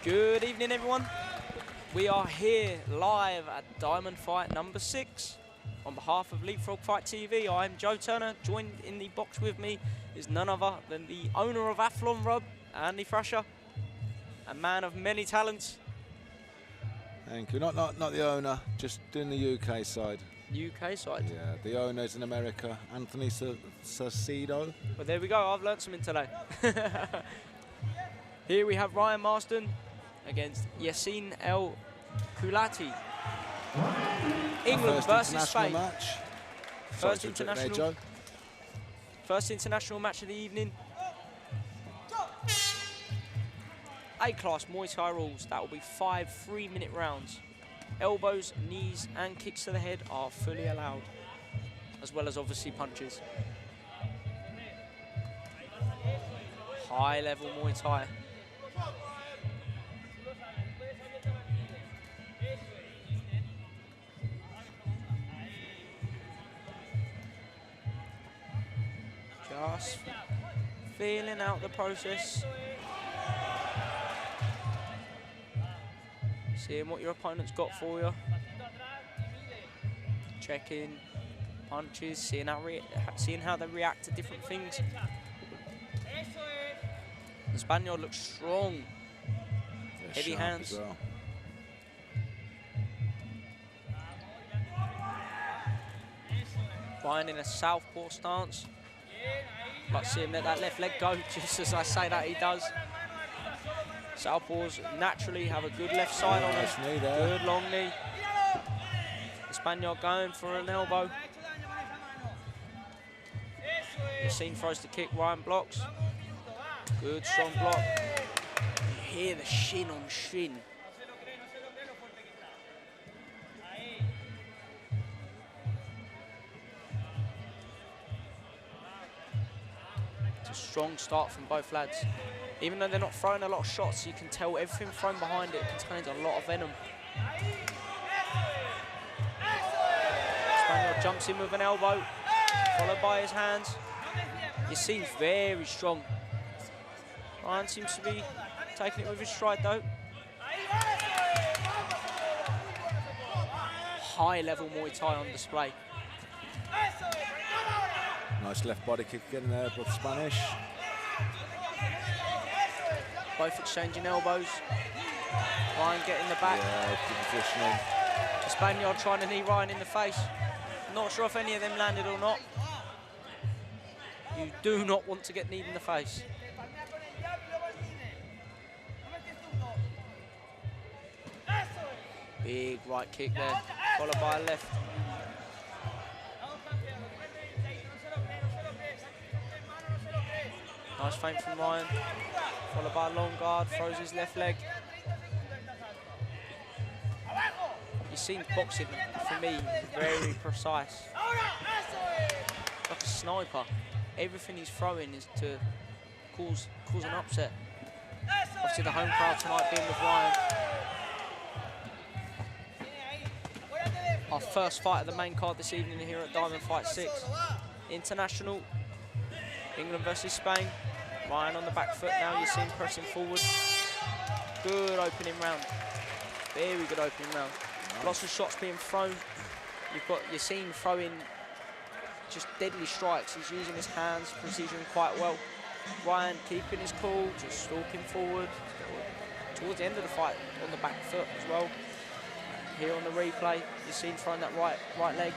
Good evening, everyone. We are here live at Diamond Fight number 6. On behalf of Leapfrog Fight TV, I'm Joe Turner. Joined in the box with me is none other than the owner of Athlon Rub, Andy Thrasher, a man of many talents. Thank you. Not the owner, just doing the UK side. UK side? Yeah, the owner's in America, Anthony Sacedo. Well, there we go. I've learnt something today. Here we have Ryan Marsden against Yassine Khoulati. England versus Spain. Match. First international match of the evening. A-class Muay Thai rules. That will be 5 3-minute rounds. Elbows, knees and kicks to the head are fully allowed, as well as obviously punches. High level Muay Thai. Just feeling out the process. Seeing what your opponent's got for you. Checking punches, seeing how they react to different things. The Spaniard looks strong. Heavy hands. Well. Ryan in a southpaw stance. Like see him let that left leg go, just as I say that he does. Southpaws naturally have a good left side on us. Good long knee. The Spaniard going for an elbow. Yassine throws the kick, Ryan blocks. Good strong block. You hear the shin on shin. Strong start from both lads. Even though they're not throwing a lot of shots, you can tell everything thrown behind it contains a lot of venom. Spaniard jumps in with an elbow, followed by his hands. Yassine's very strong. Ryan seems to be taking it with his stride though. High level Muay Thai on display. Nice left body kick again there, both Spanish. Both exchanging elbows. Ryan getting the back. Yeah, good positioning. The Spaniard trying to knee Ryan in the face. Not sure if any of them landed or not. You do not want to get kneed in the face. Big right kick there, followed by a left. Nice feint from Ryan, followed by a long guard, throws his left leg. You've seen boxing, for me, very precise. Like a sniper. Everything he's throwing is to cause an upset. Obviously the home crowd tonight being with Ryan. Our first fight of the main card this evening here at Diamond Fight 6. International, England versus Spain. Ryan on the back foot now, you see him pressing forward. Good opening round. Very good opening round. Lots of shots being thrown. You've got Yassine throwing just deadly strikes. He's using his hands, precision quite well. Ryan keeping his cool, just stalking forward. Towards the end of the fight, on the back foot as well. Here on the replay, Yassine throwing that right leg.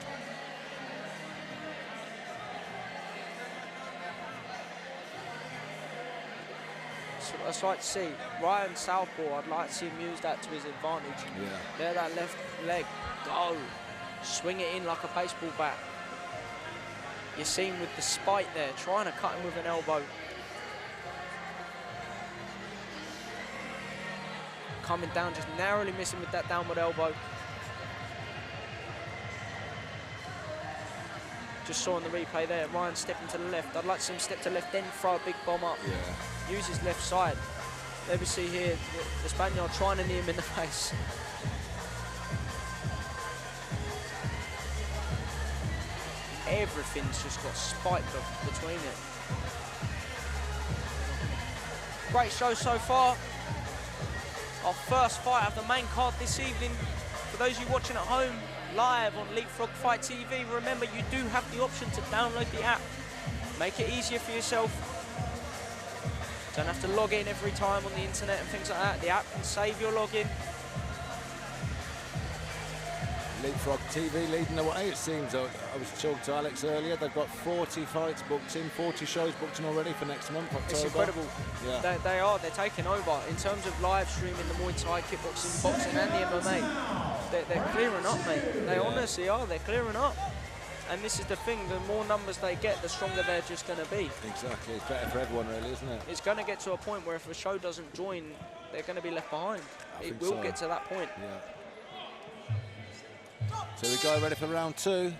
So that's right to see. Ryan southpaw, I'd like to see him use that to his advantage. Yeah. There, that left leg, go. Swing it in like a baseball bat. Yassine with the spite there, trying to cut him with an elbow. Coming down, just narrowly missing with that downward elbow. Just saw on the replay there, Ryan stepping to the left. I'd like to see him step to the left, then throw a big bomb up. Yeah. Use his left side. There we see here, the Spaniard trying to knee him in the face. Everything's just got spike between it. Great show so far. Our first fight of the main card this evening. For those of you watching at home, live on Leapfrog Fight TV, remember you do have the option to download the app. Make it easier for yourself. Don't have to log in every time on the internet and things like that. The app can save your login. Leapfrog TV leading the way, it seems. I was talking to Alex earlier, they've got 40 fights booked in, 40 shows booked in already for next month, October. It's incredible. Yeah. They're taking over. In terms of live streaming the Muay Thai, kickboxing, boxing and the MMA, they're clearing up, mate. They honestly are, they're clearing up. And this is the thing, the more numbers they get, the stronger they're just going to be. Exactly, it's better for everyone really, isn't it? It's going to get to a point where if a show doesn't join, they're going to be left behind. It will get to that point. Yeah. So we go ready for round 2.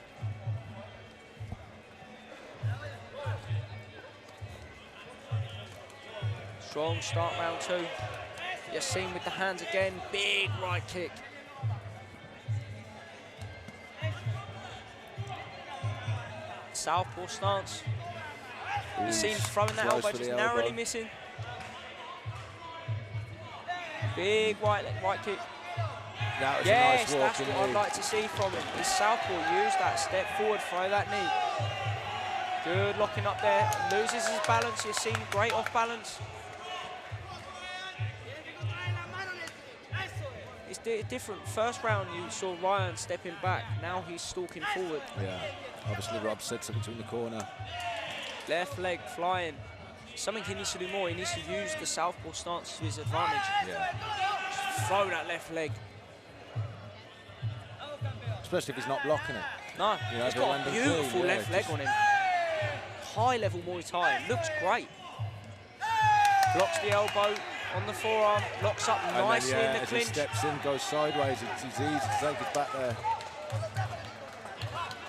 Strong start round 2. Yassine with the hands again, big right kick. Southpaw stance. Yassine throwing that elbow, just narrowly missing. Big right kick. That was yes, a nice that's what I'd like to see from him. His southpaw, use that step forward, throw that knee. Good locking up there. Loses his balance. Yassine great off balance. It's different. First round you saw Ryan stepping back. Now he's stalking forward. Yeah. Obviously Rob said something to him in the corner. Left leg flying. Something he needs to do more. He needs to use the southpaw stance to his advantage. Yeah. Just throw that left leg. Especially if he's not blocking it. No, you know, he's got a beautiful left leg on him. High level Muay Thai, looks great. Blocks the elbow on the forearm, locks up nicely in the clinch. As he steps in, goes sideways, it's easy to take his back there.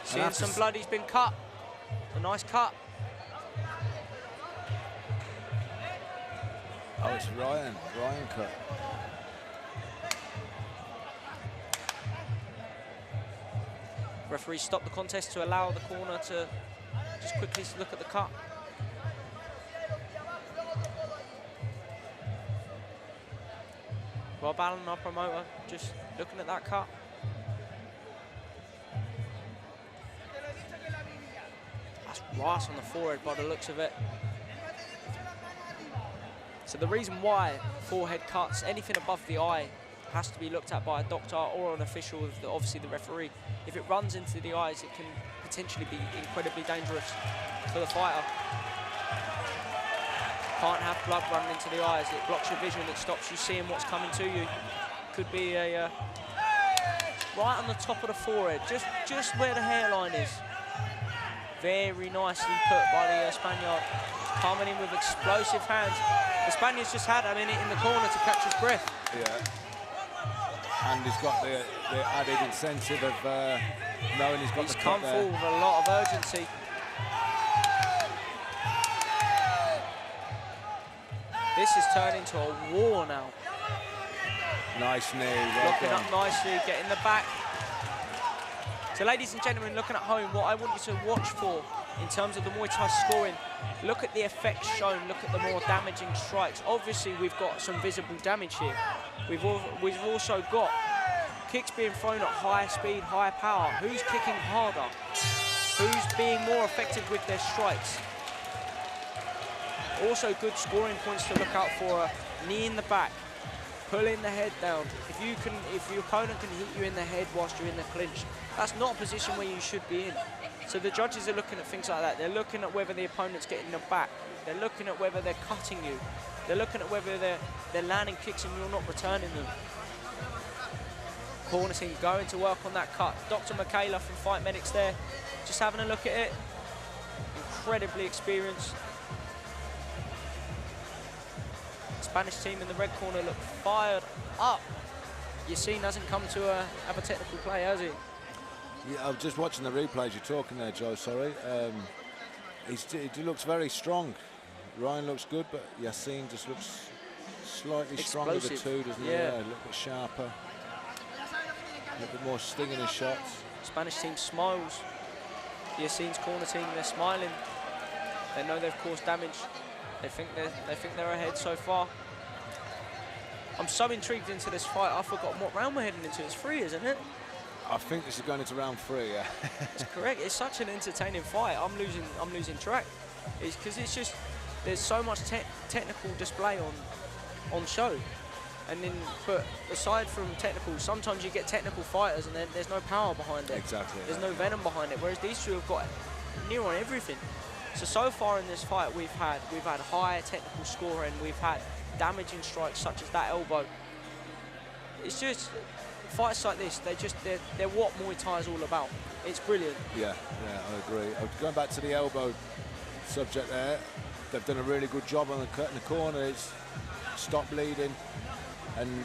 Seeing some blood, he's been cut. A nice cut. Oh, it's Ryan cut. Referee stopped the contest to allow the corner to just quickly look at the cut. Rob Allen, our promoter, just looking at that cut. That's right on the forehead by the looks of it. So the reason why forehead cuts, anything above the eye, has to be looked at by a doctor or an official of obviously the referee. If it runs into the eyes, it can potentially be incredibly dangerous for the fighter. Can't have blood running into the eyes. It blocks your vision. It stops you seeing what's coming to you. Could be a right on the top of the forehead, just where the hairline is. Very nicely put by the Spaniard. Coming in with explosive hands. The Spaniard's just had a minute in the corner to catch his breath. Yeah. And he's got the added incentive of knowing he's got the cut there. He's come forward with a lot of urgency. This has turned into a war now. Nice knee. Locking up nicely, getting the back. So ladies and gentlemen, looking at home, what I want you to watch for in terms of the Muay Thai scoring, look at the effects shown, look at the more damaging strikes. Obviously, we've got some visible damage here. We've also got kicks being thrown at high speed, high power. Who's kicking harder? Who's being more effective with their strikes? Also good scoring points to look out for, a knee in the back, pulling the head down. If your opponent can hit you in the head whilst you're in the clinch, that's not a position where you should be in. So the judges are looking at things like that. They're looking at whether the opponent's getting the back. They're looking at whether they're cutting you. They're looking at whether they're landing kicks and you're not returning them. Corner team going to work on that cut. Dr. Michaela from Fight Medics there, just having a look at it. Incredibly experienced. Spanish team in the red corner look fired up. Yassine hasn't come to have a technical play, has he? Yeah, I was just watching the replays. You're talking there, Joe, sorry. He looks very strong. Ryan looks good, but Yassine just looks slightly stronger of the two, doesn't he? Yeah, a little bit sharper. A little bit more sting in his shots. Spanish team smiles. Yassine's corner team, they're smiling. They know they've caused damage. They think they're ahead so far. I'm so intrigued into this fight. I've forgotten what round we're heading into. It's 3, isn't it? I think this is going into round 3, yeah. It's correct. It's such an entertaining fight. I'm losing track. It's because it's just there's so much technical display on show. And then, but aside from technical, sometimes you get technical fighters and then there's no power behind it. Exactly. There's no venom behind it. Whereas these two have got near on everything. So far in this fight, we've had high technical scoring. We've had damaging strikes such as that elbow. It's just fights like this. They're what Muay Thai is all about. It's brilliant. Yeah, I agree. Going back to the elbow subject there, they've done a really good job on the cut in the corner. It's stopped bleeding. And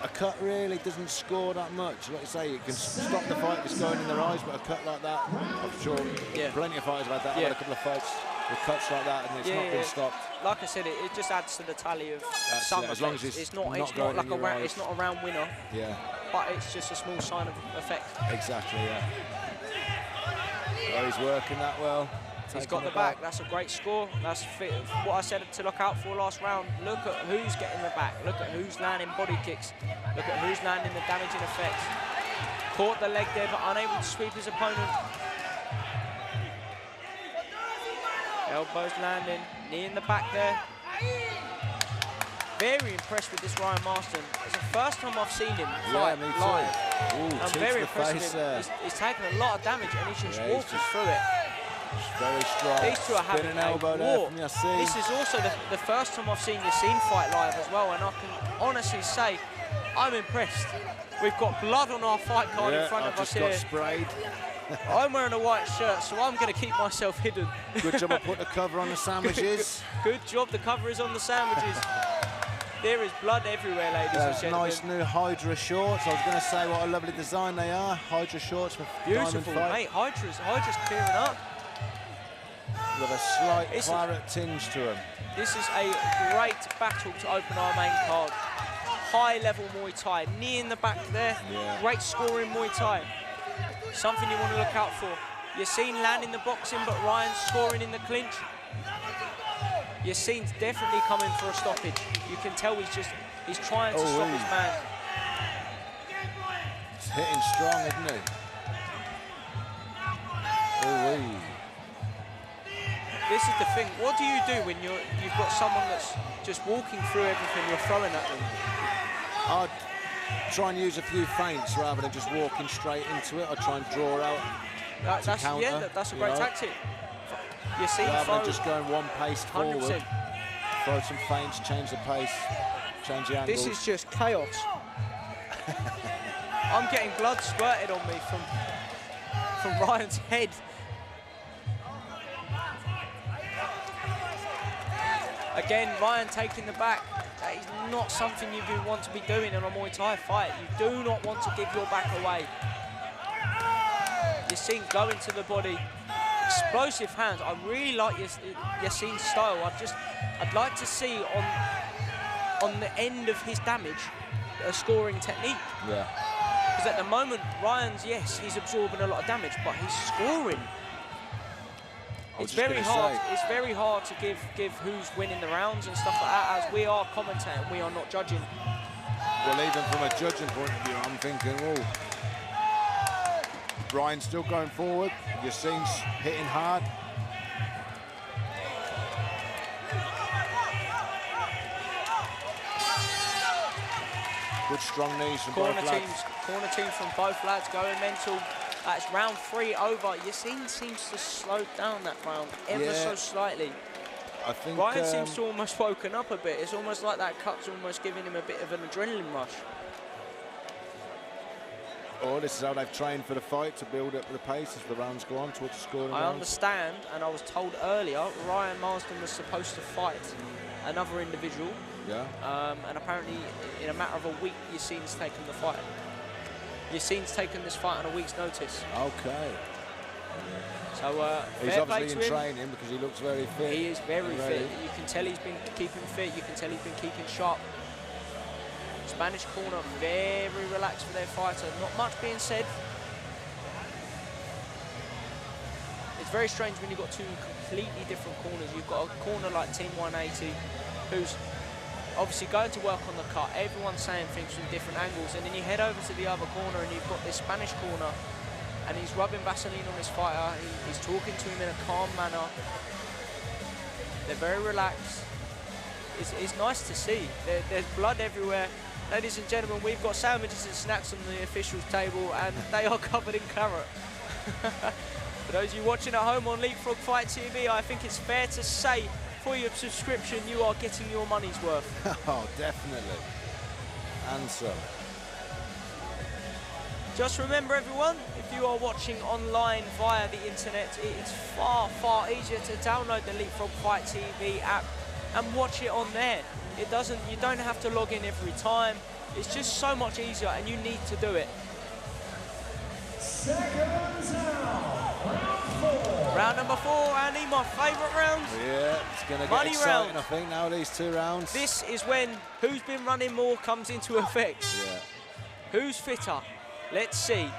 a cut really doesn't score that much. Like you say, it can stop the fight if it's going in their eyes, but a cut like that, I'm sure plenty of fighters have had that. I've had a couple of fights with cuts like that, and it's not been stopped. Like I said, it just adds to the tally of some as long as it's not like it's not a round winner. Yeah. But it's just a small sign of effect. Exactly, yeah. Oh, he's working that well. He's got the back. That's a great score. That's what I said to look out for last round. Look at who's getting the back. Look at who's landing body kicks. Look at who's landing the damaging effects. Caught the leg there, but unable to sweep his opponent. Elbows landing. Knee in the back there. Very impressed with this Ryan Marsden. It's the first time I've seen him fight live. Ooh, I'm very impressed with him. He's taken a lot of damage and he's just walking through it. Very strong. These two are having an elbow there from Yassine. This is also the first time I've seen Yassine fight live as well, and I can honestly say I'm impressed. We've got blood on our fight card in front of us here. Just got sprayed. I'm wearing a white shirt, so I'm going to keep myself hidden. Good job I put the cover on the sandwiches. Good job the cover is on the sandwiches. There is blood everywhere, ladies and gentlemen. Nice new Hydra shorts. I was going to say what a lovely design they are. Hydra shorts for beautiful, mate. Hydra's clearing up. With a slight claret tinge to them. This is a great battle to open our main card. High-level Muay Thai. Knee in the back there. Yeah. Great scoring Muay Thai. Something you want to look out for. Yassine landing the boxing, but Ryan scoring in the clinch. Yassine's definitely coming for a stoppage. You can tell he's trying to stop his man. He's hitting strong, isn't he? This is the thing. What do you do when you've got someone that's just walking through everything you're throwing at them? I'd try and use a few feints rather than just walking straight into it. I'd try and draw out. That's a great tactic. Yassine rather than just going one pace forward. 100%. Throw some feints, change the pace, change the angles. This is just chaos. I'm getting blood squirted on me from Ryan's head. Again, Ryan taking the back. That is not something you want to be doing in a Muay Thai fight. You do not want to give your back away. Yassine going to the body. Explosive hands. I really like Yassine's style. I'd like to see on the end of his damage a scoring technique. Yeah. Because at the moment, Ryan's, yes, he's absorbing a lot of damage, but he's scoring. It's very hard. It's very hard to give who's winning the rounds and stuff like that. As we are commentating, we are not judging. Well, even from a judging point of view, I'm thinking, oh, Ryan's still going forward. Yassine's hitting hard. Good strong knees from both lads. Corner teams from both lads going mental. That's round 3 over. Yassine seems to slow down that round ever so slightly. I think Ryan seems to almost woken up a bit. It's almost like that cut's almost giving him a bit of an adrenaline rush. Oh, this is how they've trained for the fight, to build up the pace as the rounds go on towards the scoring I rounds. understand, and I was told earlier, Ryan Marsden was supposed to fight another individual. Yeah. And apparently, in a matter of a week, Yassine's taken the fight. Yassine's taken this fight on a week's notice. Okay. So he's obviously in training because he looks very fit. He is very fit. You can tell he's been keeping fit. You can tell he's been keeping sharp. Spanish corner very relaxed for their fighter. Not much being said. It's very strange when you've got two completely different corners. You've got a corner like Team 180, who's obviously going to work on the cut. Everyone's saying things from different angles, and then you head over to the other corner and you've got this Spanish corner, and he's rubbing Vaseline on his fighter. He's talking to him in a calm manner. They're very relaxed. It's nice to see. There's blood everywhere. Ladies and gentlemen, we've got sandwiches and snacks on the officials' table, and they are covered in claret. For those of you watching at home on Leapfrog Fight TV, I think it's fair to say, for your subscription, you are getting your money's worth. Oh, definitely. And some. Just remember, everyone, if you are watching online via the internet, it is far, far easier to download the Leapfrog Fight TV app and watch it on there. You don't have to log in every time. It's just so much easier, and you need to do it. Seconds out. Round 4. Round number 4, Andy, my favourite round. Yeah, it's going to get Money exciting, round. I think, now, these 2 rounds. This is when who's been running more comes into effect. Yeah. Who's fitter? Let's see.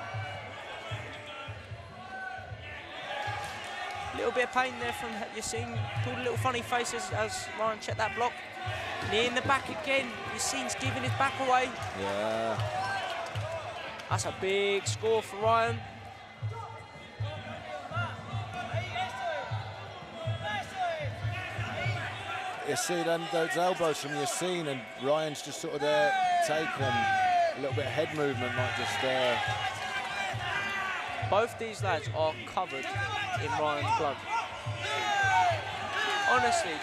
A little bit of pain there from Yassine. Pulled a little funny face as Ryan checked that block. Knee in the back again. Yassine's giving his back away. Yeah. That's a big score for Ryan. You see then those elbows from Yassine, and Ryan's just sort of there taking them. A little bit of head movement, like just there. Both these lads are covered in Ryan's blood. Honestly,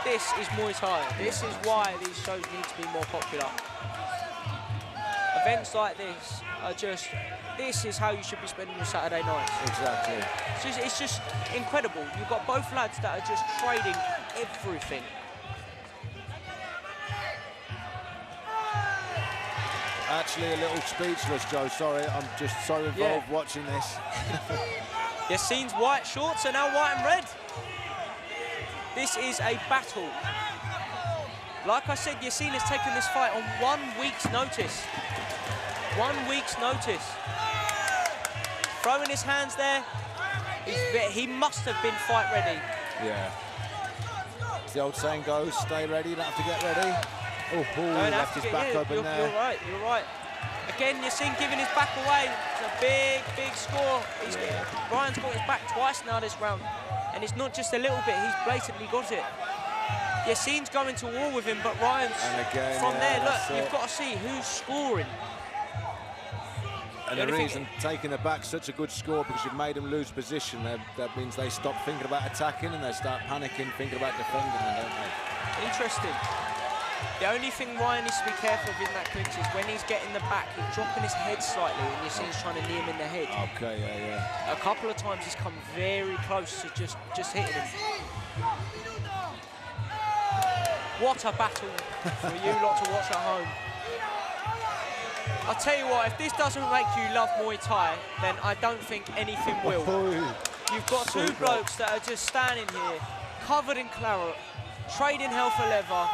this is Muay Thai. This is why these shows need to be more popular. Events like this are just, this is how you should be spending your Saturday nights. Exactly. It's just incredible. You've got both lads that are just trading everything. Actually a little speechless, Joe, sorry. I'm just so involved watching this. Yassine's white shorts are now white and red. This is a battle. Like I said, Yassine has taken this fight on 1 week's notice. 1 week's notice. Throwing his hands there. He must have been fight ready. Yeah. As the old saying goes, stay ready, you don't have to get ready. Oh, left his back open there. You're right. Again, Yassine giving his back away. It's a big, big score. Ryan's got his back twice now this round. And it's not just a little bit, he's blatantly got it. Yassine's going to war with him, but Ryan's again, from there. Look, you've got to see who's scoring. And the reason taking the back such a good score, because you've made them lose position. That means they stop thinking about attacking and they start panicking, thinking about defending, don't they? Interesting. The only thing Ryan needs to be careful of in that clinch is when he's getting the back, he's dropping his head slightly and Yassine's trying to knee him in the head. Okay, yeah. A couple of times he's come very close to just hitting him. What a battle for you lot to watch at home. I'll tell you what, if this doesn't make you love Muay Thai, then I don't think anything will. You've got two blokes that are just standing here, covered in claret, trading hell for leather.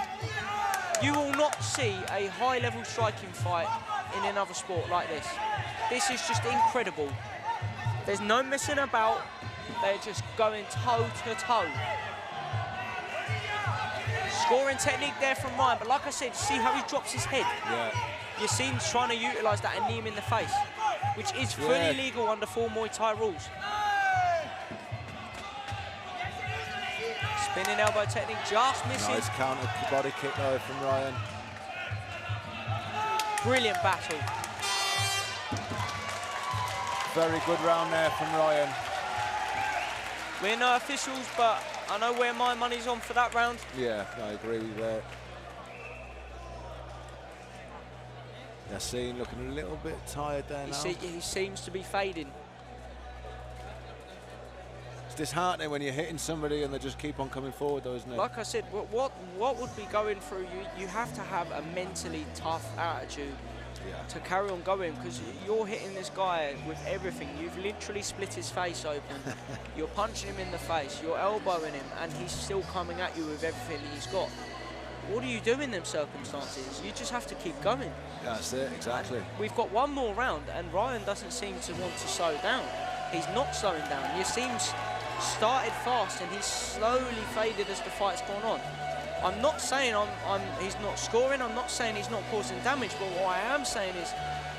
You will not see a high-level striking fight in another sport like this. This is just incredible. There's no messing about. They're just going toe-to-toe. Scoring technique there from Ryan, but like I said, see how he drops his head? Yeah. Yassine's trying to utilise that and knee him in the face, which is fully legal under full Muay Thai rules. Spinning elbow technique, just missing. Nice counter body kick though from Ryan. Brilliant battle. Very good round there from Ryan. We're no officials, but I know where my money's on for that round. Yeah, I agree with that. Yassine looking a little bit tired there now. He seems to be fading. It's disheartening when you're hitting somebody and they just keep on coming forward though, isn't it? Like I said, what would be going through you? You have to have a mentally tough attitude to carry on going, because you're hitting this guy with everything. You've literally split his face open. You're punching him in the face, you're elbowing him, and he's still coming at you with everything that he's got. What do you do in them circumstances? You just have to keep going. That's it, exactly. We've got one more round, and Ryan doesn't seem to want to slow down. He's not slowing down. Yassine's started fast, and he's slowly faded as the fight's gone on. I'm not saying he's not scoring. I'm not saying he's not causing damage. But what I am saying is,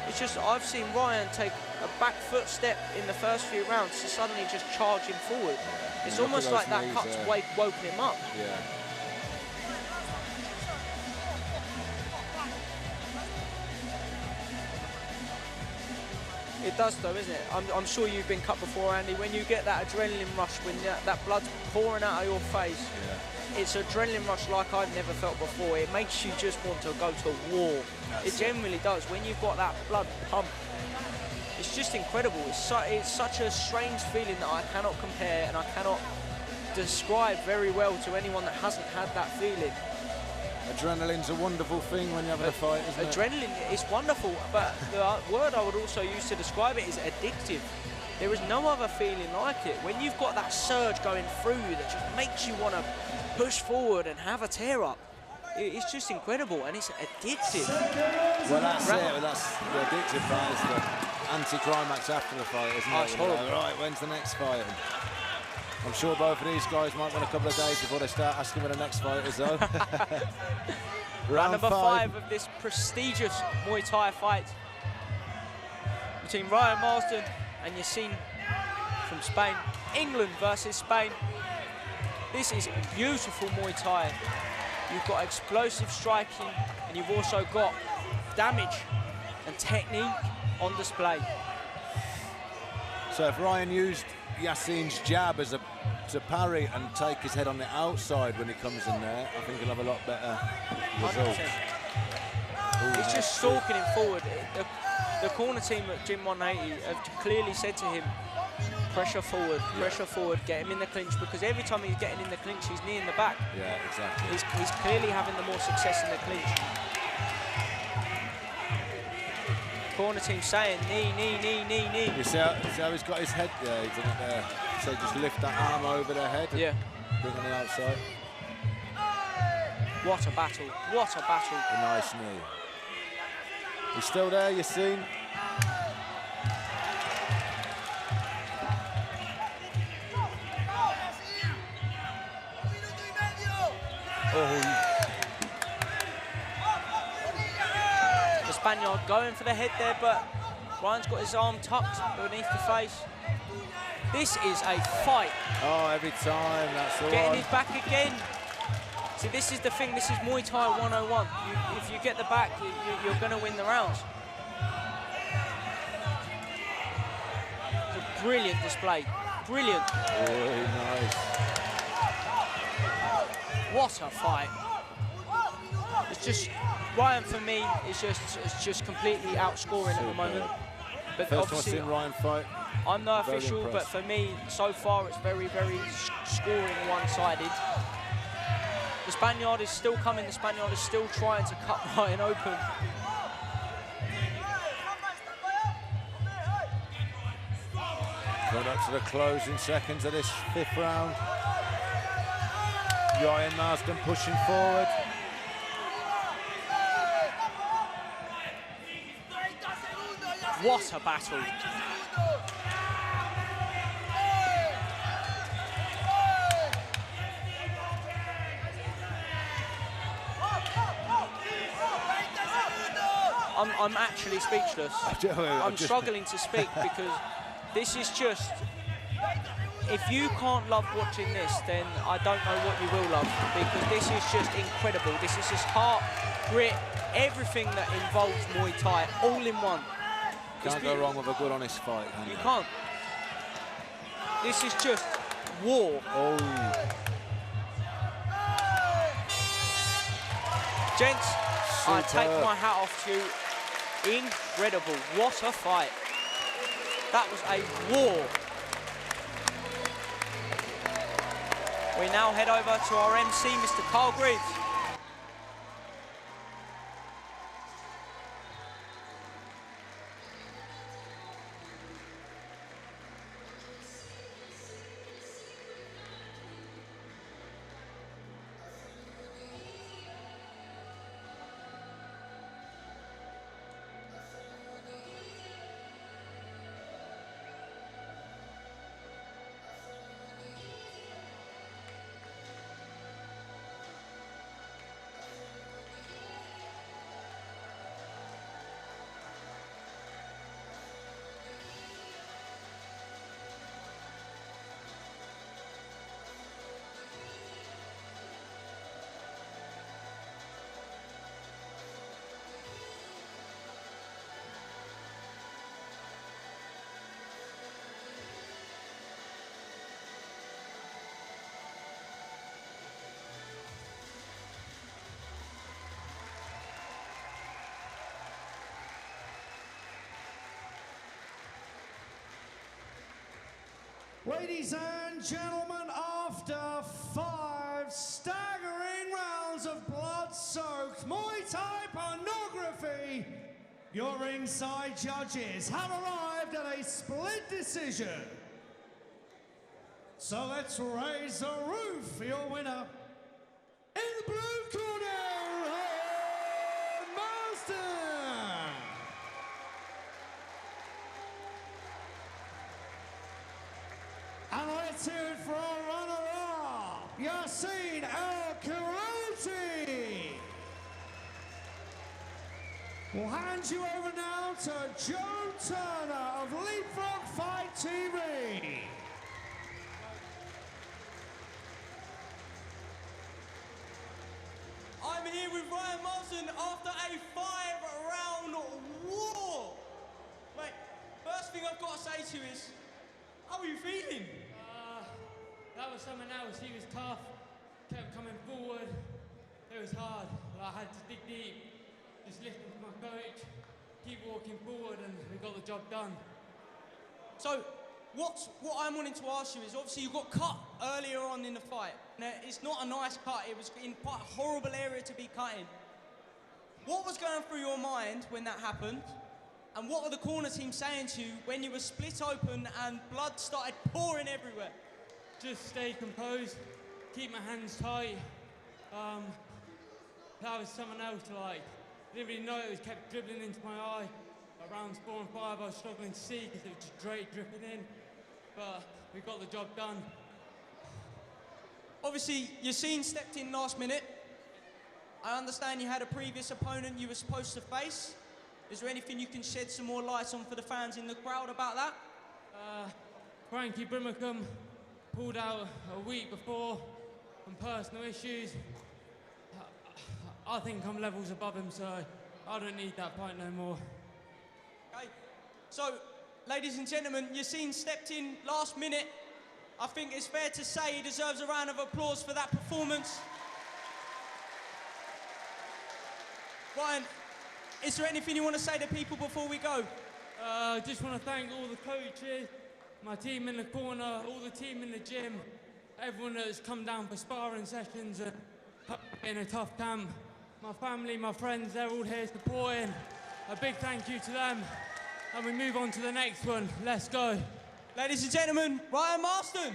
it's just I've seen Ryan take a back foot step in the first few rounds to suddenly just charge him forward. It's almost like that cut's woken him up. Yeah. It does though, isn't it? I'm sure you've been cut before, Andy. When you get that adrenaline rush, when that blood's pouring out of your face, it's adrenaline rush like I've never felt before. It makes you just want to go to war. It genuinely does. When you've got that blood pump, it's just incredible. It's such a strange feeling that I cannot compare and I cannot describe very well to anyone that hasn't had that feeling. Adrenaline's a wonderful thing when you're having a fight, isn't it? Adrenaline is wonderful, but the word I would also use to describe it is addictive. There is no other feeling like it. When you've got that surge going through you that just makes you want to push forward and have a tear up, it's just incredible and it's addictive. Well, that's it. That's the addictive part, is the anti-climax after the fight, isn't it? It's horrible. Like, right, when's the next fight? And I'm sure both of these guys might win a couple of days before they start asking when the next fight is, though. Round number 5 of this prestigious Muay Thai fight between Ryan Marsden and Yassine from Spain. England versus Spain. This is beautiful Muay Thai. You've got explosive striking and you've also got damage and technique on display. So if Ryan used Yassine's jab as to parry and take his head on the outside when he comes in there, I think he'll have a lot better results. 100%. It's just stalking him forward. The corner team at Gym 180 have clearly said to him, pressure forward, get him in the clinch, because every time he's getting in the clinch, he's knee in the back. Yeah, exactly. He's clearly having the more success in the clinch. Corner team saying knee. You see how he's got his head? Yeah, he's done it there. So just lift that arm over their head. Yeah. Bring on the outside. What a battle. What a battle. A nice knee. He's still there, Yassine. The Spaniard going for the head there, but Ryan's got his arm tucked beneath the face. This is a fight. Oh, every time, that's the Getting one. his back again. See, this is the thing, this is Muay Thai 101. If you get the back, you're going to win the rounds. It's a brilliant display. Brilliant. Really nice. What a fight. It's just, Ryan for me is just completely outscoring at the moment. But First time I've obviously, seen Ryan fight. I'm no Very official, but impressed. for me, so far it's very, very scoring one-sided. The Spaniard is still coming, the Spaniard is still trying to cut Ryan open. Going up to the closing seconds of this 5th round. Ryan Marsden pushing forward. What a battle. I'm actually speechless. I'm struggling to speak because this is just, if you can't love watching this, then I don't know what you will love, because this is just incredible. This is just heart, grit, everything that involves Muay Thai, all in one. Can't go wrong with a good, honest fight. You can't. This is just war. Oh. Gents, I take Superb. my hat off to you. Incredible. What a fight. That was a war. We now head over to our MC, Mr. Carl Greaves. Ladies and gentlemen, after 5 staggering rounds of blood-soaked Muay Thai pornography, your ringside judges have arrived at a split decision. So let's raise the roof for your winner. In the blue corner, Marsden. And let's hear it for our runner-up, Yassine Khoulati. We'll hand you over now to Joe Turner of Leapfrog Fight TV. I'm here with Ryan Marsden after a 5-round war. Mate, first thing I've got to say to you is, how are you feeling? That was someone else. He was tough, kept coming forward. It was hard, but I had to dig deep, just listen to my coach, keep walking forward, and we got the job done. So, what I'm wanting to ask you is, obviously you got cut earlier on in the fight. Now, it's not a nice cut. It was in quite a horrible area to be cut in. What was going through your mind when that happened? And what were the corner team saying to you when you were split open and blood started pouring everywhere? Just stay composed, keep my hands tight. That was someone else, like, I didn't really know it, was kept dribbling into my eye. At rounds 4 and 5, I was struggling to see because it was just dripping in. But we got the job done. Obviously, Yassine stepped in last minute. I understand you had a previous opponent you were supposed to face. Is there anything you can shed some more light on for the fans in the crowd about that? Frankie Brimacombe pulled out a week before from personal issues. I think I'm levels above him, so I don't need that fight no more. Okay. So, ladies and gentlemen, Yassine stepped in last minute. I think it's fair to say he deserves a round of applause for that performance. Ryan, is there anything you want to say to people before we go? I just want to thank all the coaches, my team in the corner, all the team in the gym, everyone that's come down for sparring sessions and in a tough camp. My family, my friends, they're all here supporting. A big thank you to them. And we move on to the next one. Let's go. Ladies and gentlemen, Ryan Marsden.